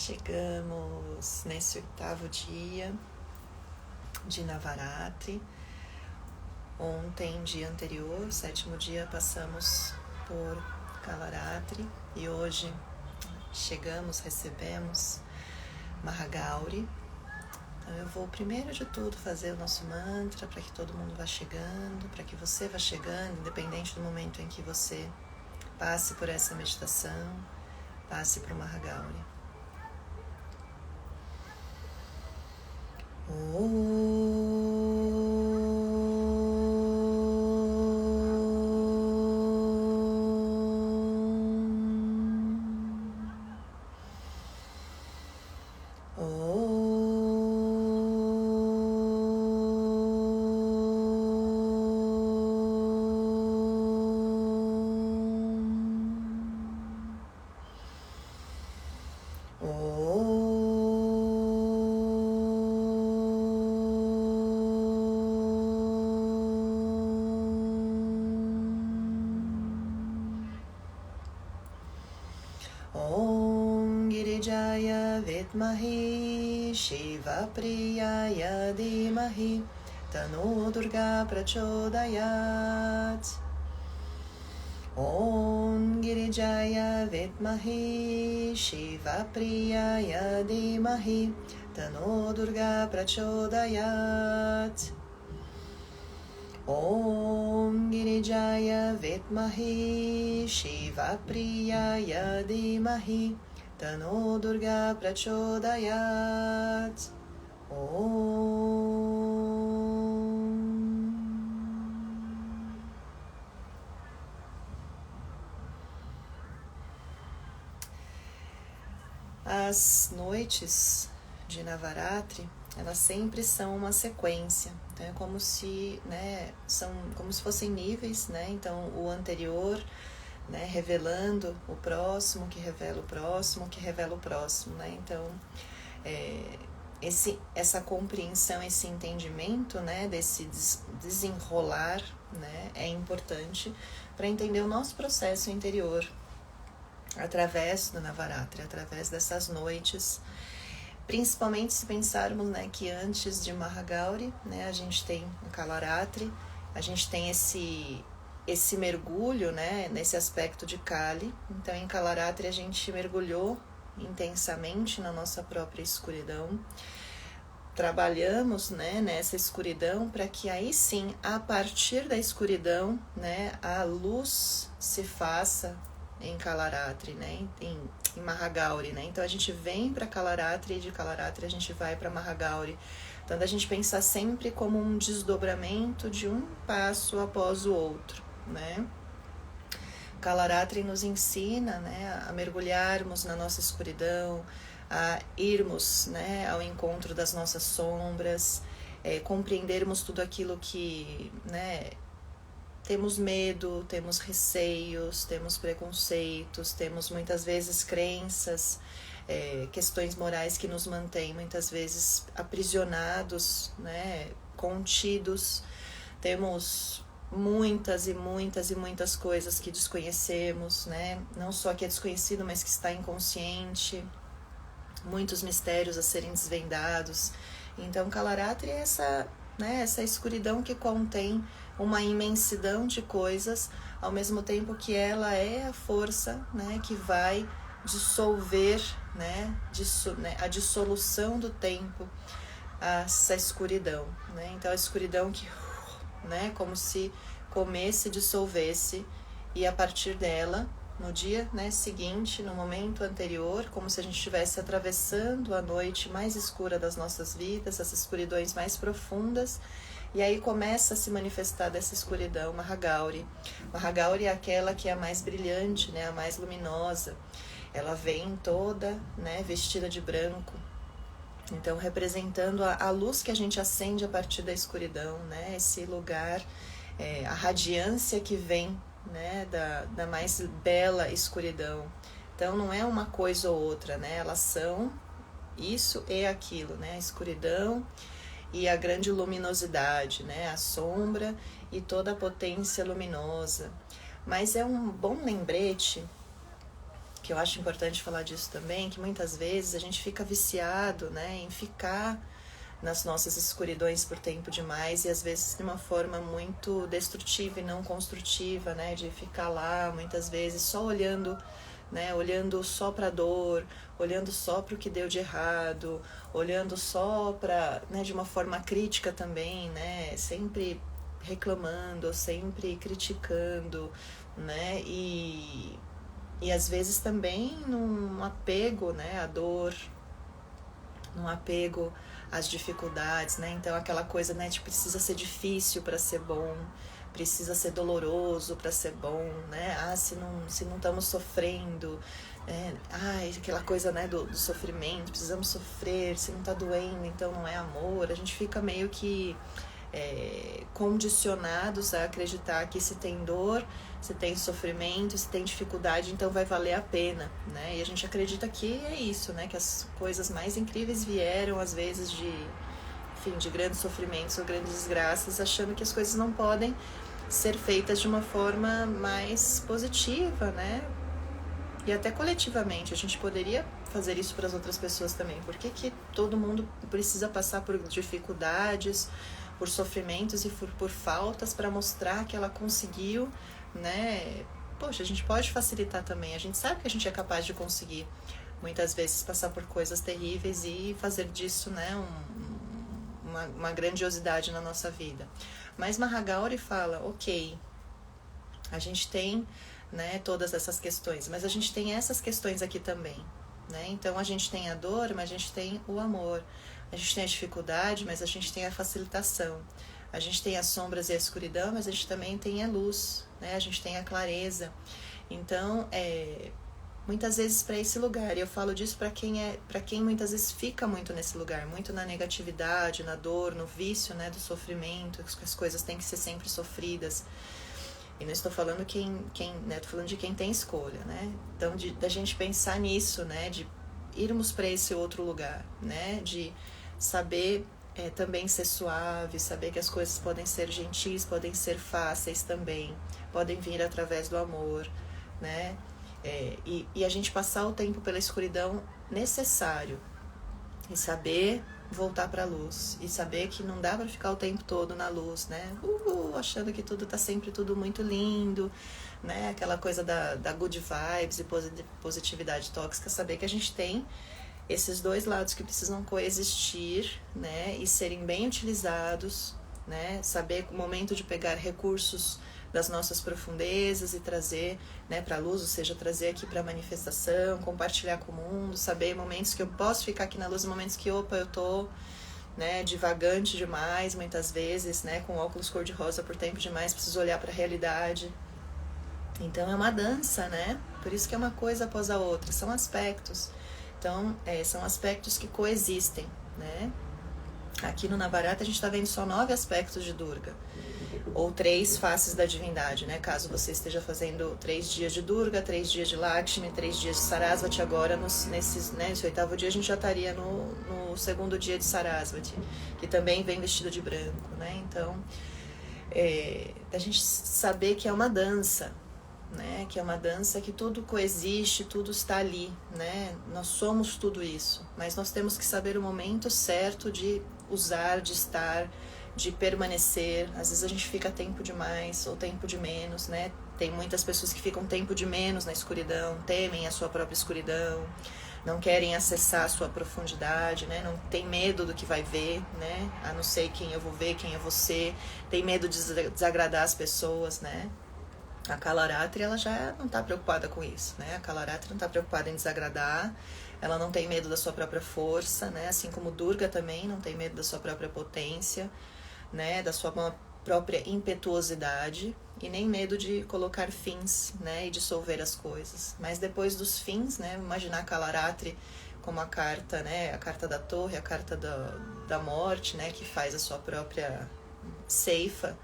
Chegamos nesse 8º dia de Navaratri. Ontem, dia anterior, 7º dia, passamos por Kalaratri e hoje recebemos Mahagauri. Então eu vou primeiro de tudo fazer o nosso mantra para que todo mundo vá chegando, para que você vá chegando, independente do momento em que você passe por essa meditação, passe para o Mahagauri. Om Girijaya Vitmahi Shiva Priyaya Dhimahi Tano Durga Prachodayat. Om Girijaya Vitmahi Shiva Priyaya Dhimahi Tano Durga Prachodayat. Om Girijaya Vitmahi Shiva Priyaya Dhimahi Tano Durga Prachodayat. As noites de Navaratri, elas sempre são uma sequência. Então é como se, são como se fossem níveis, Então o anterior, revelando o próximo, que revela o próximo, que revela o próximo, Então essa compreensão, esse entendimento, desse desenrolar, é importante para entender o nosso processo interior através do Navaratri, através dessas noites. Principalmente se pensarmos que antes de Mahagauri, a gente tem o Kalaratri, a gente tem esse mergulho, nesse aspecto de Kali. Então em Kalaratri a gente mergulhou intensamente na nossa própria escuridão. Trabalhamos nessa escuridão para que aí sim, a partir da escuridão, a luz se faça em Kalaratri, em Mahagauri, Então a gente vem para Kalaratri e de Kalaratri a gente vai para Mahagauri. Então a gente pensar sempre como um desdobramento de um passo após o outro, Kalaratri nos ensina, a mergulharmos na nossa escuridão, a irmos, ao encontro das nossas sombras, compreendermos tudo aquilo que, temos medo, temos receios, temos preconceitos, temos muitas vezes crenças, questões morais que nos mantêm muitas vezes aprisionados, contidos. Temos muitas e muitas e muitas coisas que desconhecemos, não só que é desconhecido, mas que está inconsciente, muitos mistérios a serem desvendados. Então Kalaratri é essa escuridão que contém uma imensidão de coisas, ao mesmo tempo que ela é a força, que vai dissolver, a dissolução do tempo, essa escuridão, Então a escuridão que, como se comesse e dissolvesse, e a partir dela, no dia seguinte, no momento anterior, como se a gente estivesse atravessando a noite mais escura das nossas vidas, essas escuridões mais profundas, e aí começa a se manifestar dessa escuridão Mahagauri. Mahagauri é aquela que é a mais brilhante, a mais luminosa. Ela vem toda, vestida de branco. Então, representando a luz que a gente acende a partir da escuridão, esse lugar, a radiância que vem, da mais bela escuridão. Então, não é uma coisa ou outra, Elas são isso e aquilo, A escuridão e a grande luminosidade, a sombra e toda a potência luminosa. Mas é um bom lembrete que eu acho importante falar disso também, que muitas vezes a gente fica viciado, né, em ficar nas nossas escuridões por tempo demais, e às vezes de uma forma muito destrutiva e não construtiva, né, de ficar lá muitas vezes só olhando, né, olhando só para a dor, olhando só para o que deu de errado, olhando só para, né, de uma forma crítica também, né, sempre reclamando, sempre criticando, né, e às vezes também num apego, né, à dor, num apego às dificuldades, né? Então aquela coisa, né, de precisa ser difícil para ser bom, precisa ser doloroso para ser bom, né? Ah, se não estamos sofrendo, aquela coisa, né, do sofrimento, precisamos sofrer, se não tá doendo, então não é amor. A gente fica meio que condicionados a acreditar que se tem dor, se tem sofrimento, se tem dificuldade, então vai valer a pena, né? E a gente acredita que é isso, né? Que as coisas mais incríveis vieram, às vezes, de grandes sofrimentos ou grandes desgraças, achando que as coisas não podem ser feitas de uma forma mais positiva, né? E até coletivamente, a gente poderia fazer isso para as outras pessoas também. Por que todo mundo precisa passar por dificuldades, por sofrimentos e por faltas para mostrar que ela conseguiu, né? Poxa, a gente pode facilitar também. A gente sabe que a gente é capaz de conseguir, muitas vezes, passar por coisas terríveis e fazer disso, né, uma grandiosidade na nossa vida. Mas Mahagauri fala, ok, a gente tem, né, todas essas questões, mas a gente tem essas questões aqui também, né? Então a gente tem a dor, mas a gente tem o amor. A gente tem a dificuldade, mas a gente tem a facilitação. A gente tem as sombras e a escuridão, mas a gente também tem a luz, né? A gente tem a clareza. Então, muitas vezes para esse lugar, e eu falo disso para quem muitas vezes fica muito nesse lugar, muito na negatividade, na dor, no vício, né, do sofrimento, que as coisas têm que ser sempre sofridas. E não estou falando né, estou falando de quem tem escolha, né? Então, da gente pensar nisso, né, de irmos para esse outro lugar, né, de saber também ser suave, saber que as coisas podem ser gentis, podem ser fáceis também, podem vir através do amor, né? E a gente passar o tempo pela escuridão necessário e saber voltar para a luz e saber que não dá para ficar o tempo todo na luz, né? Achando que tudo tá sempre tudo muito lindo, né? Aquela coisa da good vibes e positividade tóxica, saber que a gente tem esses dois lados que precisam coexistir, né? E serem bem utilizados, né? Saber o momento de pegar recursos das nossas profundezas e trazer, né, para a luz, ou seja, trazer aqui para a manifestação, compartilhar com o mundo, saber momentos que eu posso ficar aqui na luz, momentos que, eu tô, né, divagante demais, muitas vezes, né, com óculos cor-de-rosa por tempo demais, preciso olhar para a realidade. Então é uma dança, né? Por isso que é uma coisa após a outra, são aspectos. Então, são aspectos que coexistem, né? Aqui no Navaratri a gente está vendo só 9 aspectos de Durga, ou 3 faces da divindade, né? Caso você esteja fazendo 3 dias de Durga, 3 dias de Lakshmi, 3 dias de Sarasvati, agora nesse 8º dia a gente já estaria no 2º dia de Sarasvati, que também vem vestido de branco, né? Então, a gente saber que é uma dança, né? Que é uma dança que tudo coexiste, tudo está ali, né? Nós somos tudo isso, mas nós temos que saber o momento certo de usar, de estar, de permanecer. Às vezes a gente fica tempo demais ou tempo de menos, né? Tem muitas pessoas que ficam tempo de menos na escuridão, temem a sua própria escuridão, não querem acessar a sua profundidade, né? Não tem medo do que vai ver, né? Ah, não sei quem eu vou ver, quem eu vou ser, tem medo de desagradar as pessoas, né? A Kalaratri, ela já não está preocupada com isso, né? A Kalaratri não está preocupada em desagradar, ela não tem medo da sua própria força, né? Assim como Durga também não tem medo da sua própria potência, né? Da sua própria impetuosidade e nem medo de colocar fins, né? E dissolver as coisas. Mas depois dos fins, né? Imaginar a Kalaratri como a carta, né? A carta da torre, a carta da morte, né? Que faz a sua própria ceifa,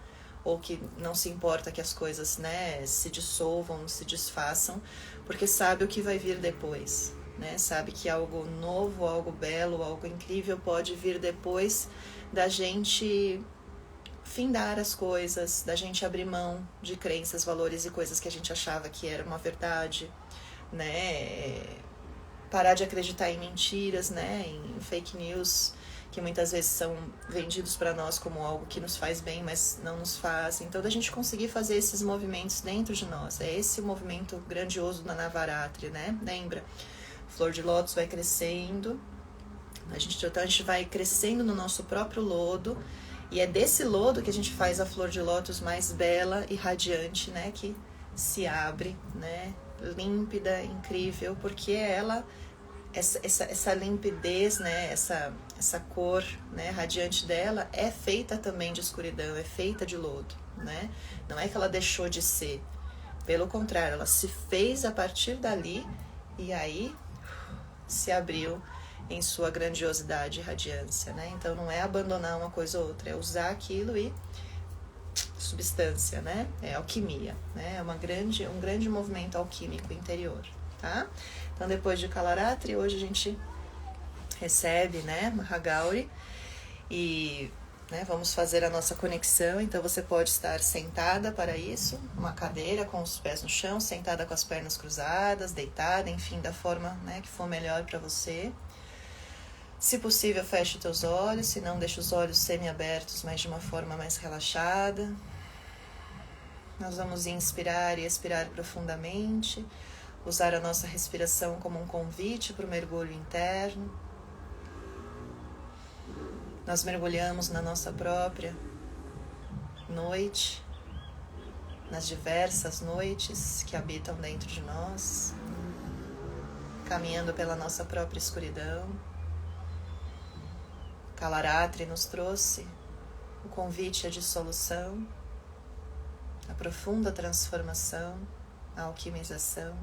ou que não se importa que as coisas, né, se dissolvam, se desfaçam, porque sabe o que vai vir depois, né? Sabe que algo novo, algo belo, algo incrível pode vir depois da gente findar as coisas, da gente abrir mão de crenças, valores e coisas que a gente achava que era uma verdade, né? Parar de acreditar em mentiras, né? Em fake news, que muitas vezes são vendidos para nós como algo que nos faz bem, mas não nos faz. Então, da gente conseguir fazer esses movimentos dentro de nós. É esse o movimento grandioso da Navaratri, né? Lembra? Flor de lótus vai crescendo, a gente vai crescendo no nosso próprio lodo, e é desse lodo que a gente faz a flor de lótus mais bela e radiante, né? Que se abre, né? Límpida, incrível, porque ela, essa limpidez, né? Essa cor, né? Radiante dela é feita também de escuridão, é feita de lodo, né? Não é que ela deixou de ser, pelo contrário, ela se fez a partir dali e aí se abriu em sua grandiosidade e radiância, né? Então não é abandonar uma coisa ou outra, é usar aquilo e substância, né? É alquimia, né? É um grande movimento alquímico interior, tá? Então depois de Kalaratri, hoje a gente recebe, né, Mahagauri e, né, vamos fazer a nossa conexão. Então você pode estar sentada para isso, uma cadeira com os pés no chão, sentada com as pernas cruzadas, deitada, enfim, da forma, né, que for melhor para você. Se possível, feche os teus olhos, se não, deixa os olhos semi-abertos, mas de uma forma mais relaxada. Nós vamos inspirar e expirar profundamente, usar a nossa respiração como um convite para o mergulho interno. Nós mergulhamos na nossa própria noite, nas diversas noites que habitam dentro de nós, caminhando pela nossa própria escuridão. Kalaratri nos trouxe o convite à dissolução, a profunda transformação, a alquimização.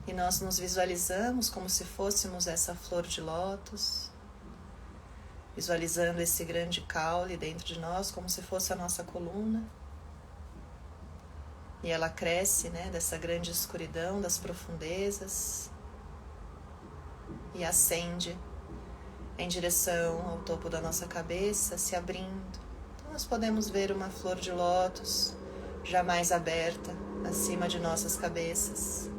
E nós nos visualizamos como se fôssemos essa flor de lótus, visualizando esse grande caule dentro de nós como se fosse a nossa coluna. E ela cresce, né, dessa grande escuridão, das profundezas, e ascende em direção ao topo da nossa cabeça, se abrindo. Então nós podemos ver uma flor de lótus jamais aberta acima de nossas cabeças.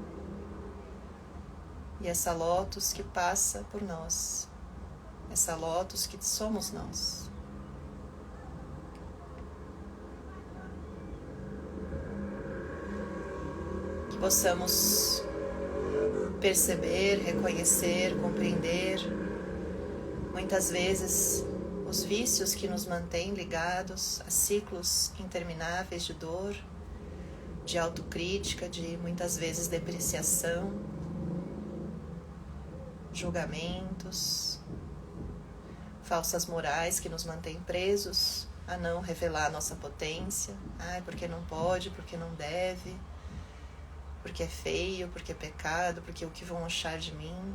E essa lótus que passa por nós, essa lótus que somos nós. Que possamos perceber, reconhecer, compreender, muitas vezes, os vícios que nos mantêm ligados a ciclos intermináveis de dor, de autocrítica, de muitas vezes depreciação, julgamentos, falsas morais que nos mantêm presos a não revelar a nossa potência. Porque não pode, porque não deve, porque é feio, porque é pecado, porque o que vão achar de mim,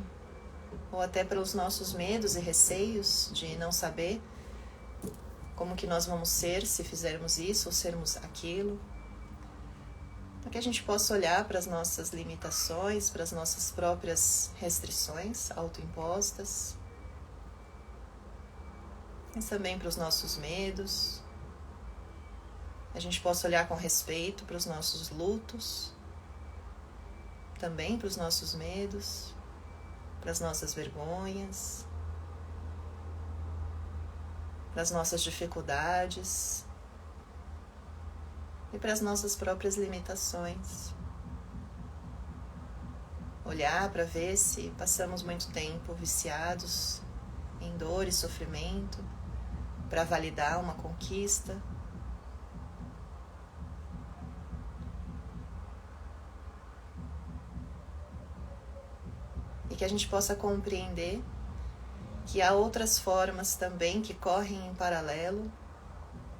ou até pelos nossos medos e receios de não saber como que nós vamos ser se fizermos isso ou sermos aquilo. Para que a gente possa olhar para as nossas limitações, para as nossas próprias restrições autoimpostas, mas também para os nossos medos. A gente possa olhar com respeito para os nossos lutos, também para os nossos medos, para as nossas vergonhas, para as nossas dificuldades e para as nossas próprias limitações. Olhar para ver se passamos muito tempo viciados em dor e sofrimento para validar uma conquista. E que a gente possa compreender que há outras formas também que correm em paralelo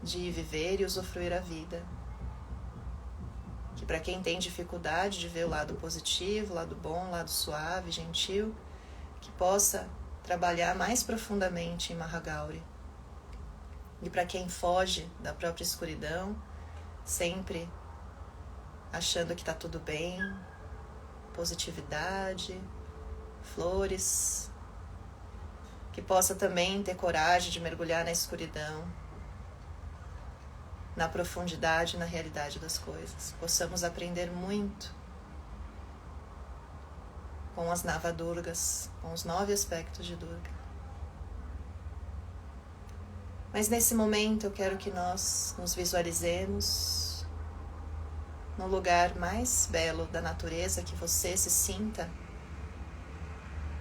de viver e usufruir a vida. Que para quem tem dificuldade de ver o lado positivo, o lado bom, o lado suave, gentil, que possa trabalhar mais profundamente em Mahagauri. E para quem foge da própria escuridão, sempre achando que está tudo bem, positividade, flores, que possa também ter coragem de mergulhar na escuridão na profundidade, na realidade das coisas. Possamos aprender muito com as Navadurgas, com os 9 aspectos de Durga. Mas nesse momento eu quero que nós nos visualizemos no lugar mais belo da natureza, que você se sinta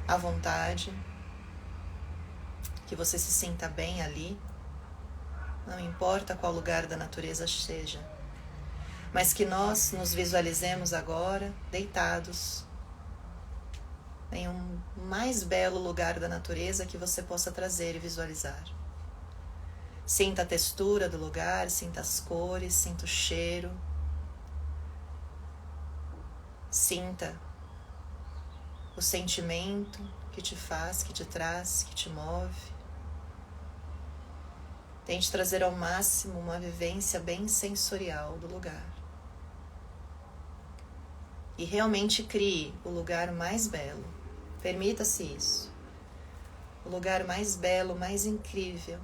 à vontade, que você se sinta bem ali, não importa qual lugar da natureza seja, mas que nós nos visualizemos agora deitados em um mais belo lugar da natureza que você possa trazer e visualizar. Sinta a textura do lugar, sinta as cores, sinta o cheiro, sinta o sentimento que te faz, que te traz, que te move. Tente trazer ao máximo uma vivência bem sensorial do lugar. E realmente crie o lugar mais belo. Permita-se isso. O lugar mais belo, mais incrível.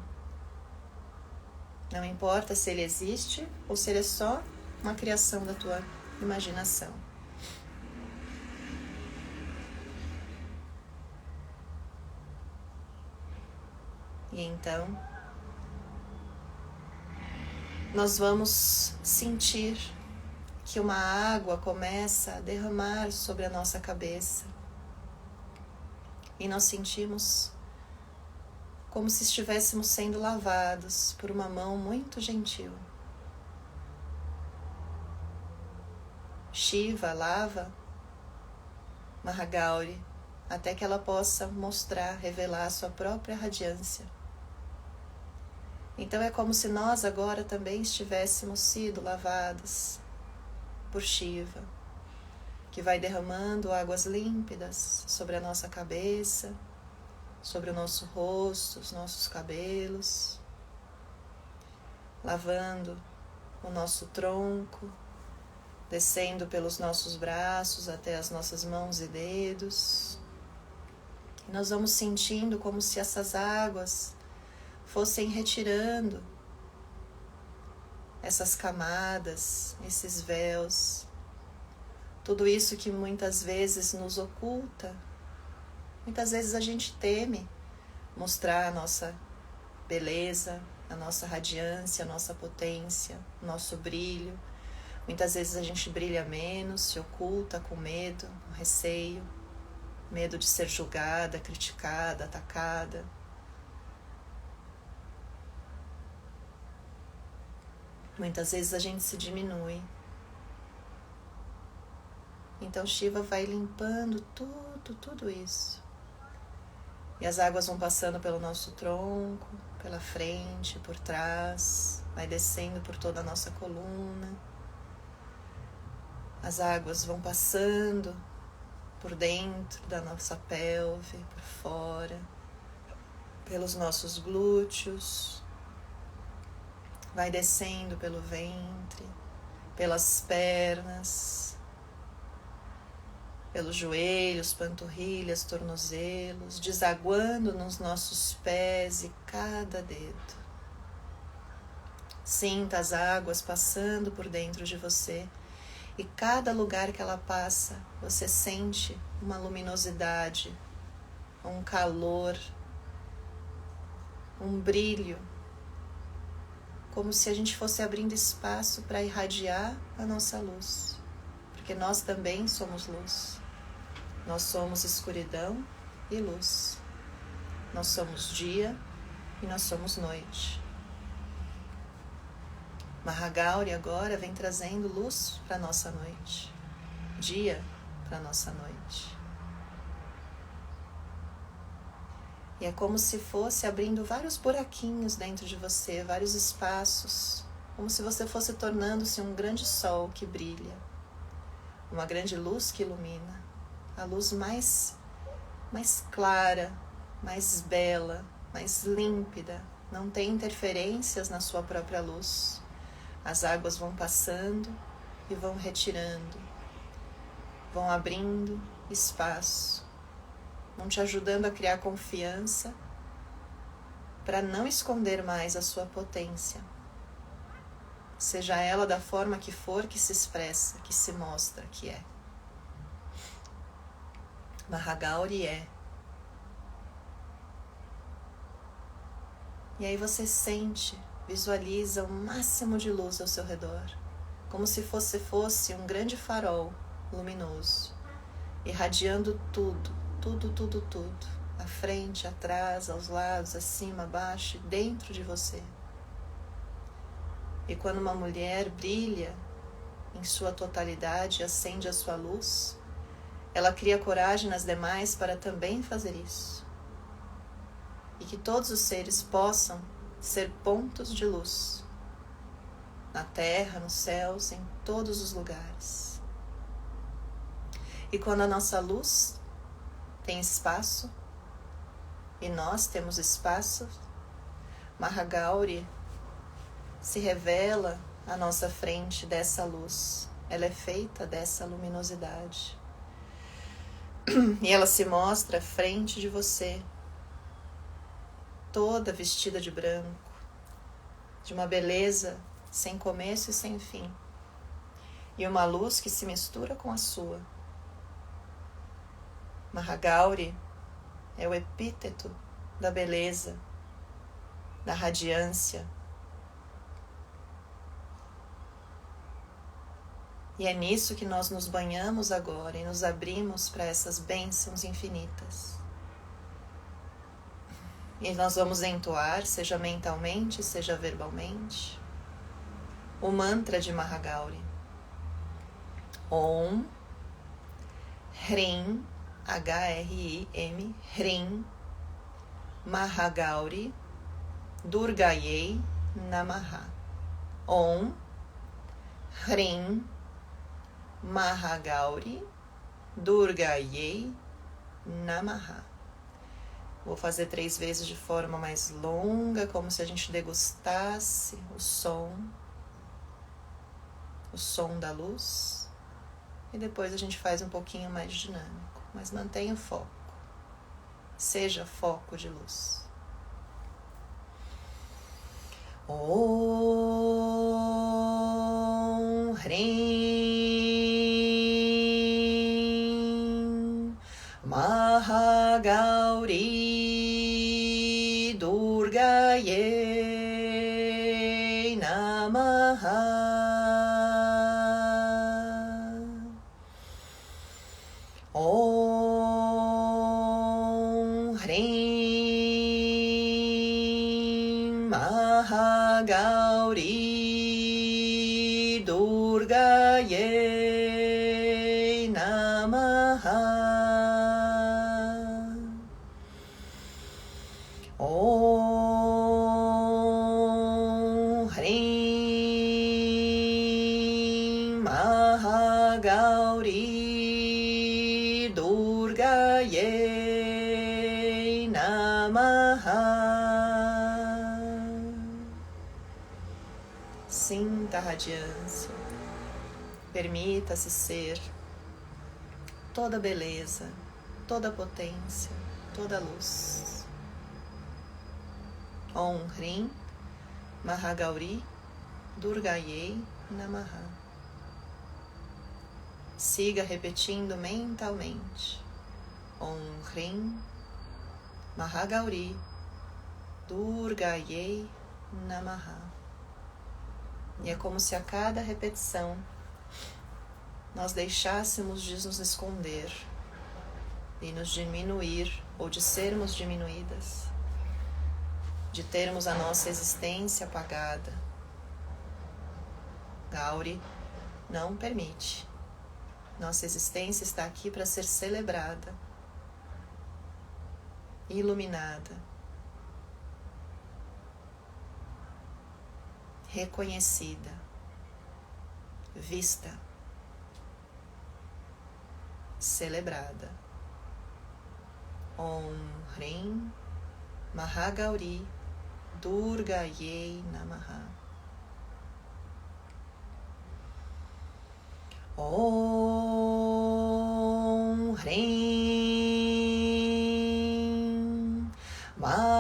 Não importa se ele existe ou se ele é só uma criação da tua imaginação. E então, nós vamos sentir que uma água começa a derramar sobre a nossa cabeça. E nós sentimos como se estivéssemos sendo lavados por uma mão muito gentil. Shiva lava Mahagauri até que ela possa mostrar, revelar a sua própria radiância. Então é como se nós agora também estivéssemos sido lavados por Shiva, que vai derramando águas límpidas sobre a nossa cabeça, sobre o nosso rosto, os nossos cabelos, lavando o nosso tronco, descendo pelos nossos braços até as nossas mãos e dedos. E nós vamos sentindo como se essas águas fossem retirando essas camadas, esses véus, tudo isso que muitas vezes nos oculta. Muitas vezes a gente teme mostrar a nossa beleza, a nossa radiância, a nossa potência, o nosso brilho. Muitas vezes a gente brilha menos, se oculta com medo, com receio, medo de ser julgada, criticada, atacada. Muitas vezes a gente se diminui. Então Shiva vai limpando tudo isso. E as águas vão passando pelo nosso tronco, pela frente, por trás, vai descendo por toda a nossa coluna. As águas vão passando por dentro da nossa pelve, por fora, pelos nossos glúteos. Vai descendo pelo ventre, pelas pernas, pelos joelhos, panturrilhas, tornozelos, desaguando nos nossos pés e cada dedo. Sinta as águas passando por dentro de você e cada lugar que ela passa, você sente uma luminosidade, um calor, um brilho, como se a gente fosse abrindo espaço para irradiar a nossa luz, porque nós também somos luz. Nós somos escuridão e luz. Nós somos dia e nós somos noite. Mahagauri agora vem trazendo luz para a nossa noite, dia para a nossa noite. E é como se fosse abrindo vários buraquinhos dentro de você, vários espaços, como se você fosse tornando-se um grande sol que brilha, uma grande luz que ilumina, a luz mais clara, mais bela, mais límpida, não tem interferências na sua própria luz. As águas vão passando e vão retirando, vão abrindo espaço, vão te ajudando a criar confiança para não esconder mais a sua potência, seja ela da forma que for, que se expressa, que se mostra, que é. Mahagauri é. E aí você sente, visualiza o máximo de luz ao seu redor, como se fosse um grande farol luminoso, irradiando tudo, à frente, atrás, aos lados, acima, abaixo, dentro de você. E quando uma mulher brilha em sua totalidade, acende a sua luz, ela cria coragem nas demais para também fazer isso. E que todos os seres possam ser pontos de luz, na terra, nos céus, em todos os lugares. E quando a nossa luz tem espaço, e nós temos espaço, Mahagauri se revela à nossa frente dessa luz. Ela é feita dessa luminosidade. E ela se mostra à frente de você, toda vestida de branco, de uma beleza sem começo e sem fim, e uma luz que se mistura com a sua. Mahagauri é o epíteto da beleza, da radiância. E é nisso que nós nos banhamos agora e nos abrimos para essas bênçãos infinitas. E nós vamos entoar, seja mentalmente, seja verbalmente, o mantra de Mahagauri. Om Hrim, H-R-I-M, Hrim, Mahagauri, Durgayei Namaha. Om Hrim, Mahagauri, Durgayei Namaha. Vou fazer 3 vezes de forma mais longa, como se a gente degustasse o som da luz. E depois a gente faz um pouquinho mais dinâmico, mas mantenha o foco. Seja foco de luz. Om Hrim Mahagauri Durgayei Namaha. Om Hrim Mahagauri Durgayei Namaha. Om Hrim Mahagauri Durgayei Namaha. Sinta a radiância. Permita-se ser toda beleza, toda potência, toda luz. Om Hrim Mahagauri Durgayei Namaha. Siga repetindo mentalmente. Om Hrim Mahagauri Durgayei Namaha. E é como se a cada repetição nós deixássemos de nos esconder e nos diminuir ou de sermos diminuídas, de termos a nossa existência apagada. Gauri não permite. Nossa existência está aqui para ser celebrada, iluminada, reconhecida, vista, celebrada. Om Hrim Mahagauri Durgayei Namaha. Om Hrim Mahagauri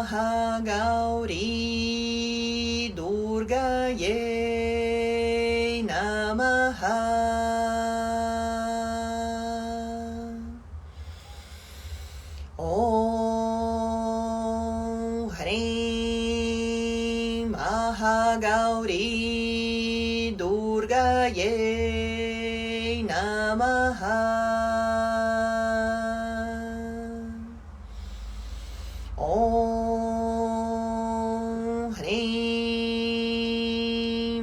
Durgayei Hrim Mahagauri Durgaye Namaha. Om Hrim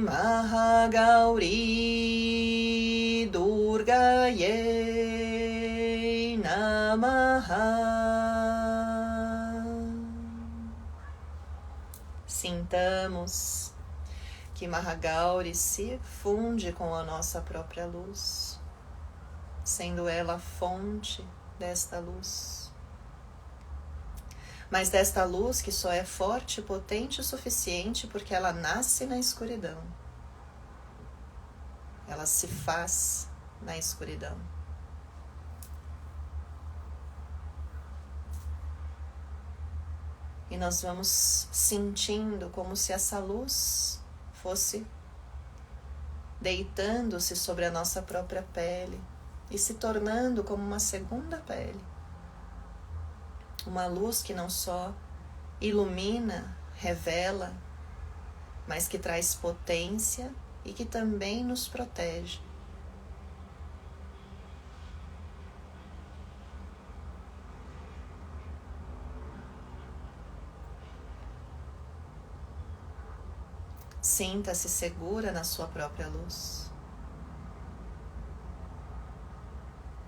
Mahagauri Durgaye Namaha. Sintamos que Mahagauri se funde com a nossa própria luz, sendo ela a fonte desta luz. Mas desta luz que só é forte e potente o suficiente porque ela nasce na escuridão. Ela se faz na escuridão. E nós vamos sentindo como se essa luz fosse deitando-se sobre a nossa própria pele e se tornando como uma segunda pele. Uma luz que não só ilumina, revela, mas que traz potência e que também nos protege. Sinta-se segura na sua própria luz.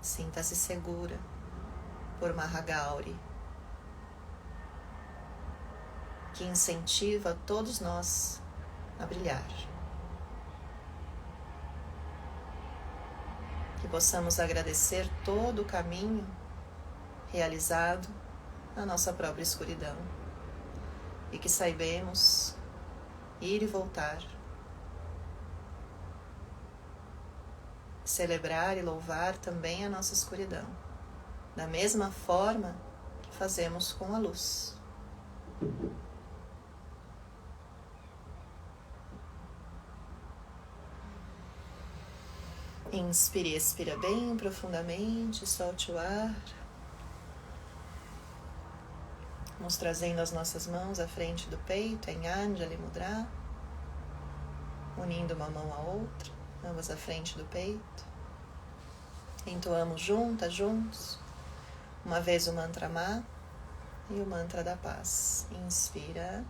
Sinta-se segura por Mahagauri, que incentiva todos nós a brilhar. Que possamos agradecer todo o caminho realizado na nossa própria escuridão e que saibamos ir e voltar, celebrar e louvar também a nossa escuridão, da mesma forma que fazemos com a luz. Inspire e expira bem profundamente, solte o ar. Vamos trazendo as nossas mãos à frente do peito, em Anjali Mudra, unindo uma mão à outra, ambas à frente do peito. Entoamos juntos, uma vez o mantra Ma e o mantra da paz. Inspira.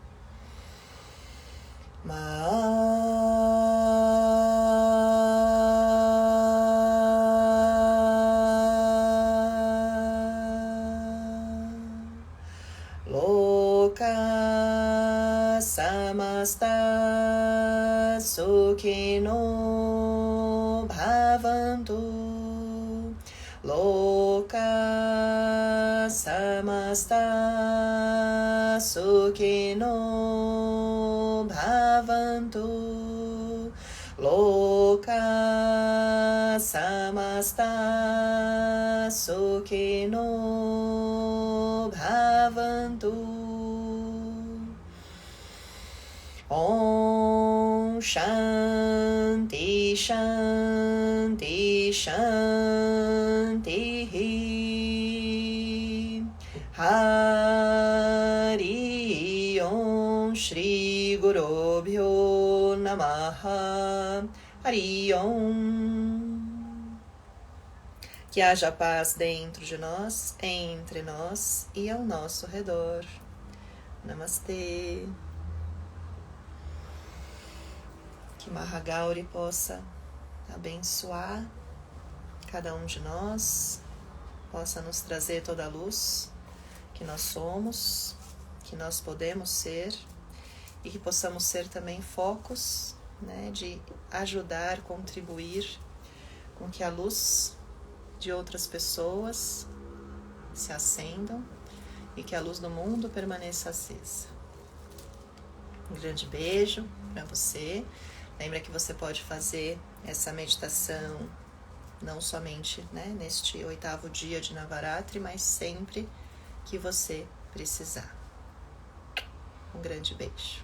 Samasta Sukhino Bhavantu. Loka Samasta Sukhino Bhavantu. Loka Samasta Sukhino Bhavantu. Om Shanti Shanti Shanti. Hari Om Shri Gurubhyo Namaha. Hari Om. Que haja paz dentro de nós, entre nós e ao nosso redor. Namastê. Que Mahagauri possa abençoar cada um de nós, possa nos trazer toda a luz que nós somos, que nós podemos ser, e que possamos ser também focos, né, de ajudar, contribuir com que a luz de outras pessoas se acendam e que a luz do mundo permaneça acesa. Um grande beijo para você. Lembra que você pode fazer essa meditação não somente, né, neste 8º dia de Navaratri, mas sempre que você precisar. Um grande beijo.